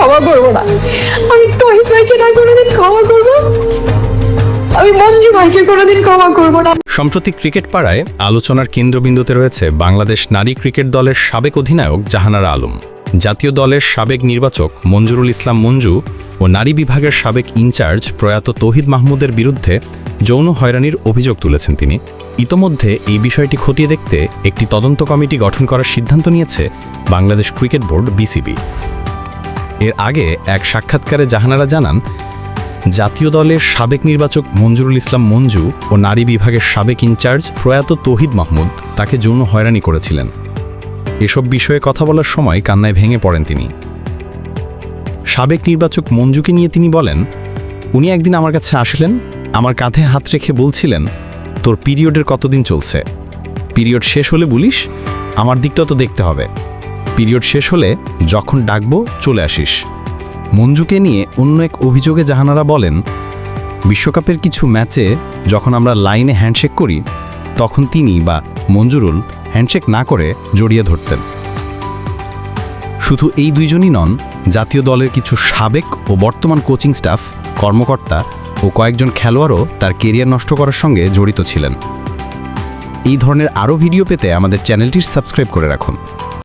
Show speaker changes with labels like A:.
A: ক্ষমা করবো না। আমি তহিদ ভাইকে না কোনোদিন ক্ষমা করবো, আমি মঞ্জু ভাইকে কোনোদিন ক্ষমা করবো না।
B: সম্প্রতি ক্রিকেট পাড়ায় আলোচনার কেন্দ্রবিন্দুতে রয়েছে বাংলাদেশ নারী ক্রিকেট দলের সাবেক অধিনায়ক জাহানারা আলম, জাতীয় দলের সাবেক নির্বাচক মঞ্জুরুল ইসলাম মঞ্জু ও নারী বিভাগের সাবেক ইনচার্জ প্রয়াত তৌহিদ মাহমুদের বিরুদ্ধে যৌন হয়রানির অভিযোগ তুলেছেন তিনি। ইতোমধ্যে এই বিষয়টি খতিয়ে দেখতে একটি তদন্ত কমিটি গঠন করার সিদ্ধান্ত নিয়েছে বাংলাদেশ ক্রিকেট বোর্ড বিসিবি। এর আগে এক সাক্ষাৎকারে জাহানারা জানান, জাতীয় দলের সাবেক নির্বাচক মঞ্জুরুল ইসলাম মঞ্জু ও নারী বিভাগের সাবেক ইনচার্জ প্রয়াত তৌহিদ মাহমুদ তাকে যৌন হয়রানি করেছিলেন। এসব বিষয়ে কথা বলার সময় কান্নায় ভেঙে পড়েন তিনি। সাবেক নির্বাচক মঞ্জুকে নিয়ে তিনি বলেন, উনি একদিন আমার কাছে আসলেন, আমার কাঁধে হাত রেখে বলছিলেন, তোর পিরিয়ডের কতদিন চলছে, পিরিয়ড শেষ হলে বলিস, আমার দিকটাও তো দেখতে হবে, পিরিয়ড শেষ হলে যখন ডাকবো চলে আসিস। মঞ্জুকে নিয়ে অন্য এক অভিযোগে জাহানারা বলেন, বিশ্বকাপের কিছু ম্যাচে যখন আমরা লাইনে হ্যান্ডশেক করি তখন তিনি বা মঞ্জুরুল হ্যান্ডশেক না করে জড়িয়ে ধরতেন। শুধু এই দুইজনই নন, জাতীয় দলের কিছু সাবেক ও বর্তমান কোচিং স্টাফ, কর্মকর্তা ও কয়েকজন খেলোয়াড়ও তার কেরিয়ার নষ্ট করার সঙ্গে জড়িত ছিলেন। এই ধরনের আরও ভিডিও পেতে আমাদের চ্যানেলটি সাবস্ক্রাইব করে রাখুন।